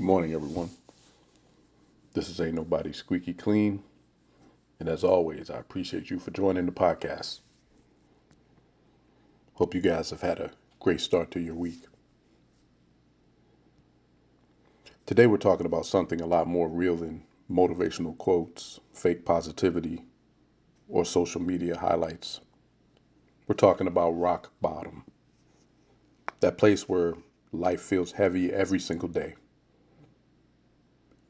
Good morning, everyone. This is Ain't Nobody Squeaky Clean. And as always, I appreciate you for joining the podcast. Hope you guys have had a great start to your week. Today, we're talking about something a lot more real than motivational quotes, fake positivity, or social media highlights. We're talking about rock bottom, that place where life feels heavy every single day,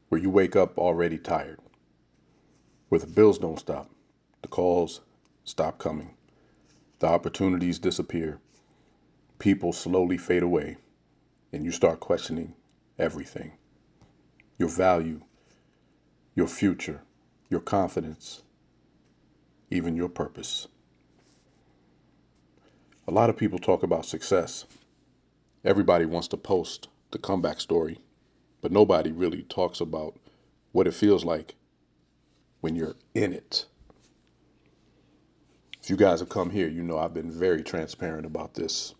where you wake up already tired, where the bills don't stop, the calls stop coming, the opportunities disappear, people slowly fade away, and you start questioning everything: your value, your future, your confidence, even your purpose. A lot of people talk about success. Everybody wants to post the comeback story, but nobody really talks about what it feels like when you're in it. If you guys have come here, you know I've been very transparent about this.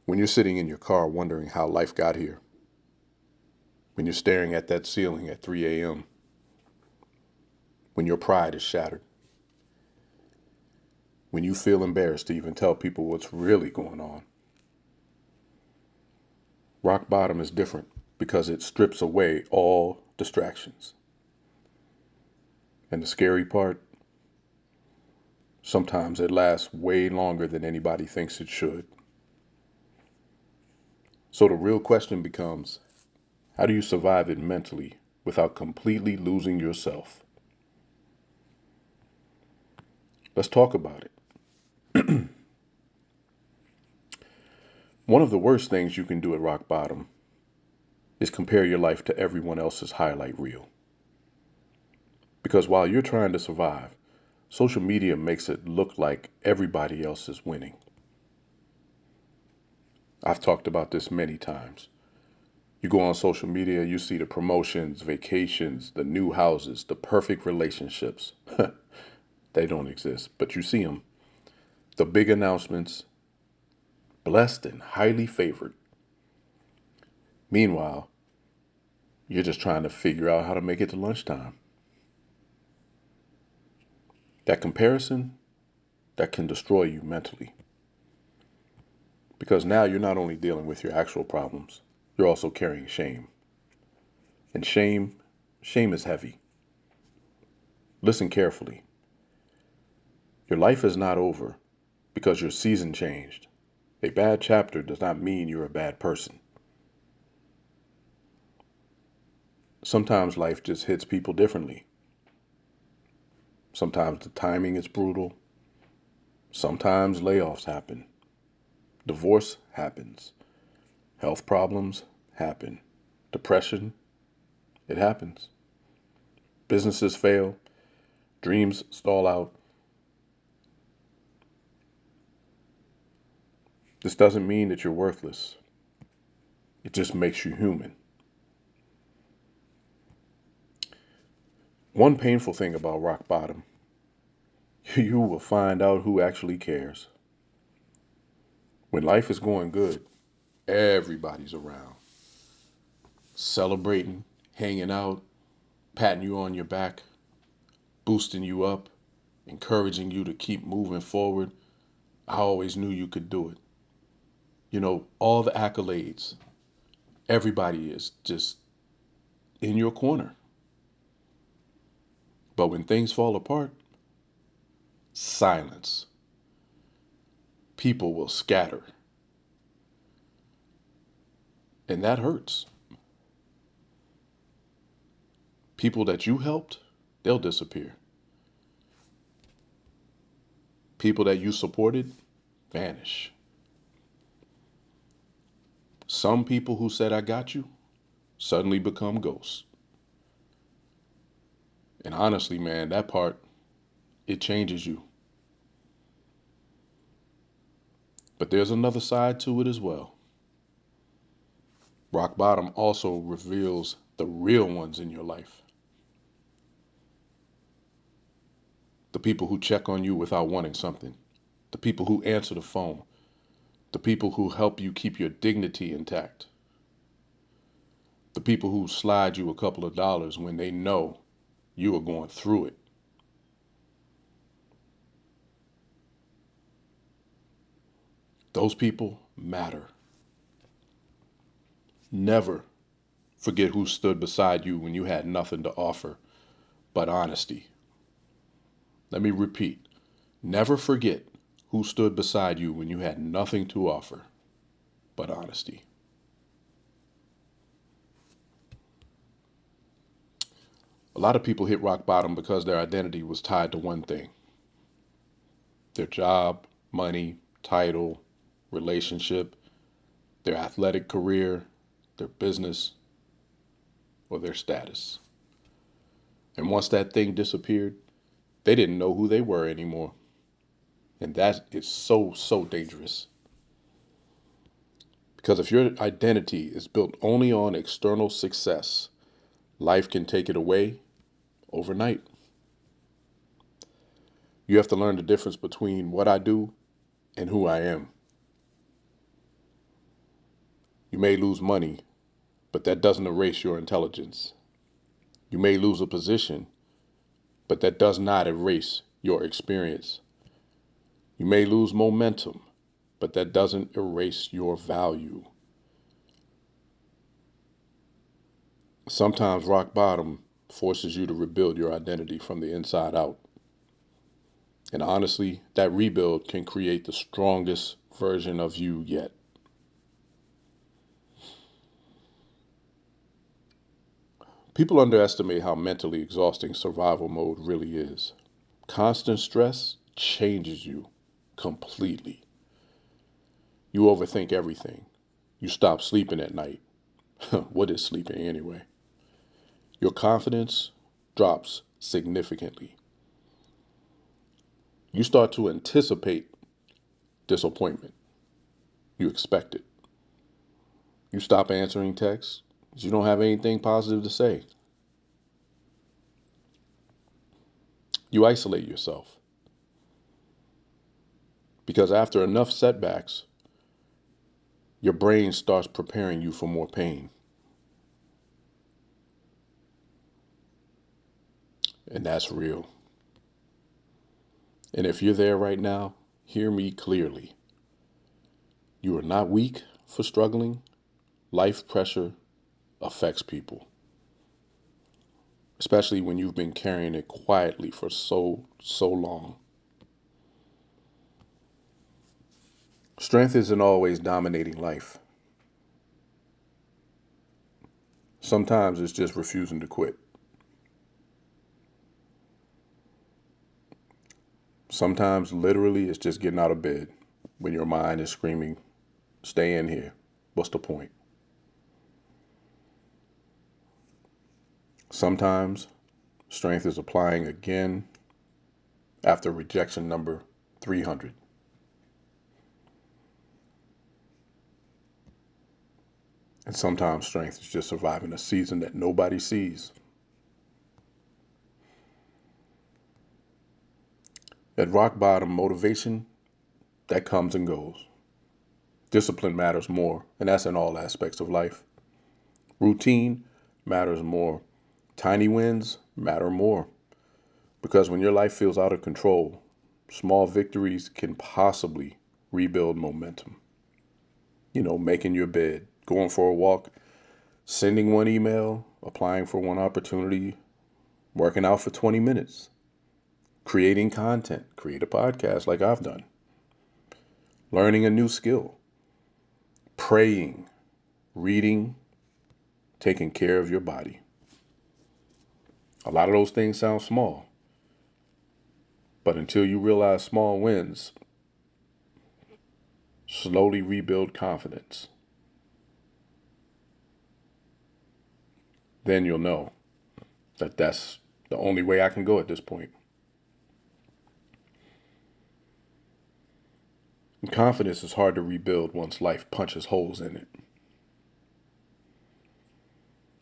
When you're sitting in your car wondering how life got here, when you're staring at that ceiling at 3 a.m., when your pride is shattered, when you feel embarrassed to even tell people what's really going on, rock bottom is different because it strips away all distractions. And the scary part, sometimes it lasts way longer than anybody thinks it should. So the real question becomes, how do you survive it mentally without completely losing yourself? Let's talk about it. One of the worst things you can do at rock bottom is compare your life to everyone else's highlight reel. Because while you're trying to survive, social media makes it look like everybody else is winning. I've talked about this many times. You go on social media, you see the promotions, vacations, the new houses, the perfect relationships. They don't exist, but you see them. The big announcements, blessed and highly favored. Meanwhile, you're just trying to figure out how to make it to lunchtime. That comparison, that can destroy you mentally. Because now you're not only dealing with your actual problems, you're also carrying shame. And shame is heavy. Listen carefully. Your life is not over because your season changed. A bad chapter does not mean you're a bad person. Sometimes life just hits people differently. Sometimes the timing is brutal. Sometimes layoffs happen. Divorce happens. Health problems happen. Depression, it happens. Businesses fail. Dreams stall out. This doesn't mean that you're worthless. It just makes you human. One painful thing about rock bottom, you will find out who actually cares. When life is going good, everybody's around, celebrating, hanging out, patting you on your back, boosting you up, encouraging you to keep moving forward. I always knew you could do it. You know, all the accolades, everybody is just in your corner. But when things fall apart, silence. People will scatter. And that hurts. People that you helped, they'll disappear. People that you supported, vanish. Some people who said, I got you, suddenly become ghosts. And honestly, man, that part, it changes you. But there's another side to it as well. Rock bottom also reveals the real ones in your life. The people who check on you without wanting something. The people who answer the phone. the people who help you keep your dignity intact, the people who slide you a couple of dollars when they know you are going through it. Those people matter. Never forget who stood beside you when you had nothing to offer but honesty. Let me repeat. Never forget who stood beside you when you had nothing to offer but honesty. A lot of people hit rock bottom because their identity was tied to one thing: their job, money, title, relationship, their athletic career, their business, or their status. And once that thing disappeared, they didn't know who they were anymore. And that is so, so dangerous. Because if your identity is built only on external success, life can take it away overnight. You have to learn the difference between what I do and who I am. You may lose money, but that doesn't erase your intelligence. You may lose a position, but that does not erase your experience. You may lose momentum, but that doesn't erase your value. Sometimes rock bottom forces you to rebuild your identity from the inside out. And honestly, that rebuild can create the strongest version of you yet. People underestimate how mentally exhausting survival mode really is. Constant stress changes you completely. You overthink everything. You stop sleeping at night. What is sleeping anyway? Your confidence drops significantly. You start to anticipate disappointment. You expect it. You stop answering texts. You don't have anything positive to say. You isolate yourself. Because after enough setbacks, your brain starts preparing you for more pain. And that's real. And if you're there right now, hear me clearly. You are not weak for struggling. Life pressure affects people, especially when you've been carrying it quietly for so long. Strength isn't always dominating life. Sometimes it's just refusing to quit. Sometimes literally it's just getting out of bed when your mind is screaming, stay in here. What's the point? Sometimes strength is applying again after rejection number 300. And sometimes strength is just surviving a season that nobody sees. At rock bottom, motivation, that comes and goes. Discipline matters more, and that's in all aspects of life. Routine matters more. Tiny wins matter more. Because when your life feels out of control, small victories can possibly rebuild momentum. Making your bed, going for a walk, sending one email, applying for one opportunity, working out for 20 minutes, creating content, create a podcast like I've done, learning a new skill, praying, reading, taking care of your body. A lot of those things sound small, but until you realize small wins slowly rebuild confidence, then you'll know that that's the only way I can go at this point. And confidence is hard to rebuild once life punches holes in it.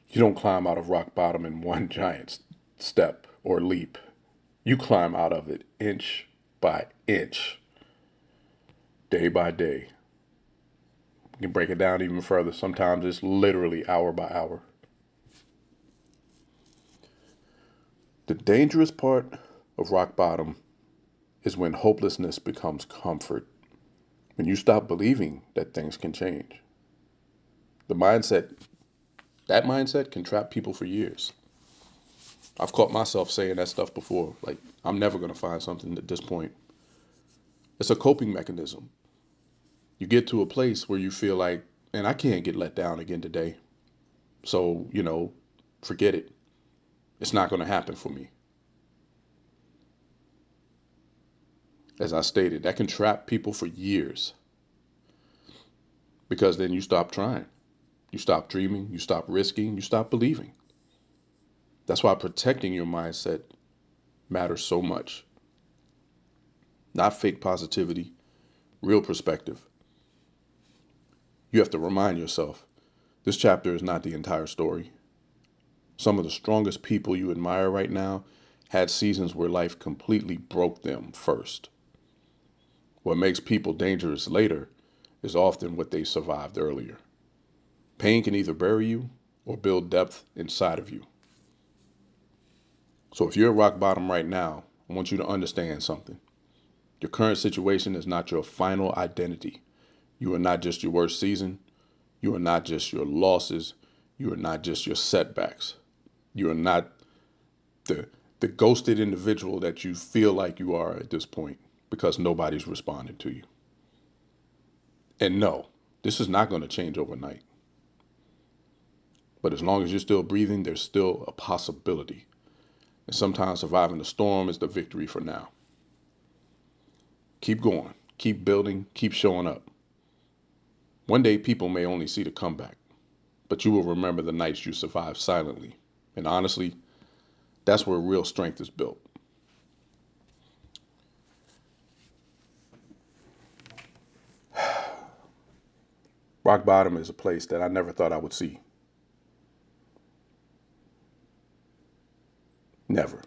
You don't climb out of rock bottom in one giant step or leap. You climb out of it inch by inch, day by day, You can break it down even further. Sometimes it's literally hour by hour. The dangerous part of rock bottom is when hopelessness becomes comfort, when you stop believing that things can change. The mindset, that mindset can trap people for years. I've caught myself saying that stuff before, like, I'm never going to find something at this point. It's a coping mechanism. You get to a place where you feel like, and I can't get let down again today. So, forget it. It's not going to happen for me. As I stated, that can trap people for years because then you stop trying. You stop dreaming, you stop risking, you stop believing. That's why protecting your mindset matters so much. Not fake positivity, real perspective. You have to remind yourself this chapter is not the entire story. Some of the strongest people you admire right now had seasons where life completely broke them first. What makes people dangerous later is often what they survived earlier. Pain can either bury you or build depth inside of you. So if you're at rock bottom right now, I want you to understand something. Your current situation is not your final identity. You are not just your worst season. You are not just your losses. You are not just your setbacks. You are not the the ghosted individual that you feel like you are at this point because nobody's responding to you. And no, this is not going to change overnight. But as long as you're still breathing, there's still a possibility. And sometimes surviving the storm is the victory for now. Keep going, keep building, keep showing up. One day people may only see the comeback, but you will remember the nights you survived silently. And honestly, that's where real strength is built. Rock bottom is a place that I never thought I would see. Never.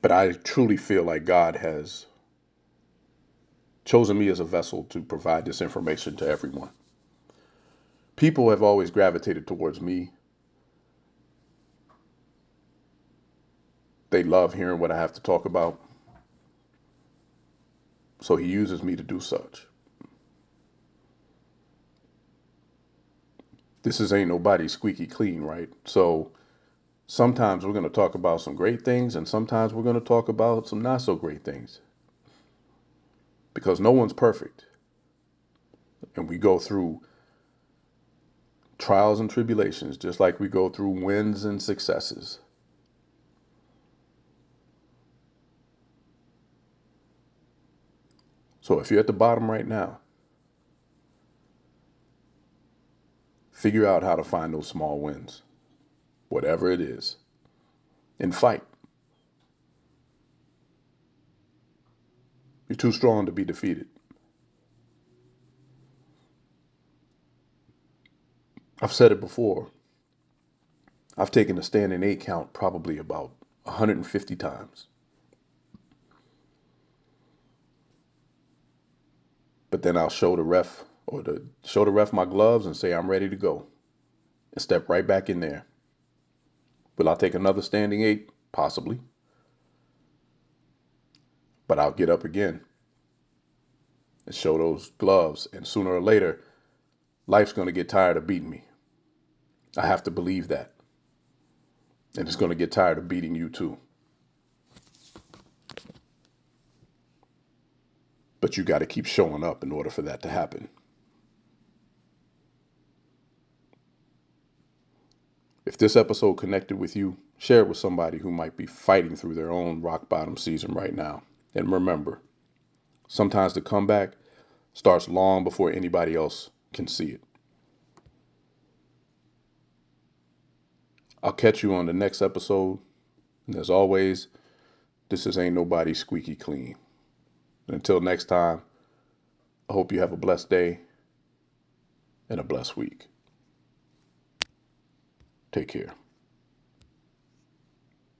But I truly feel like God has chosen me as a vessel to provide this information to everyone. People have always gravitated towards me. They love hearing what I have to talk about. So he uses me to do such. Ain't nobody squeaky clean, right? So sometimes we're going to talk about some great things and sometimes we're going to talk about some not so great things. Because no one's perfect. And we go through trials and tribulations just like we go through wins and successes. So if you're at the bottom right now, figure out how to find those small wins, whatever it is, and fight. You're too strong to be defeated. I've said it before. I've taken a standing 8 count probably about 150 times. But then I'll show the ref my gloves and say I'm ready to go and step right back in there. Will I take another standing 8? Possibly. But I'll get up again and show those gloves, and sooner or later, life's going to get tired of beating me. I have to believe that. And it's going to get tired of beating you too. But you got to keep showing up in order for that to happen. If this episode connected with you, share it with somebody who might be fighting through their own rock bottom season right now. And remember, sometimes the comeback starts long before anybody else can see it. I'll catch you on the next episode. And as always, Ain't Nobody Squeaky Clean. And until next time, I hope you have a blessed day and a blessed week. Take care.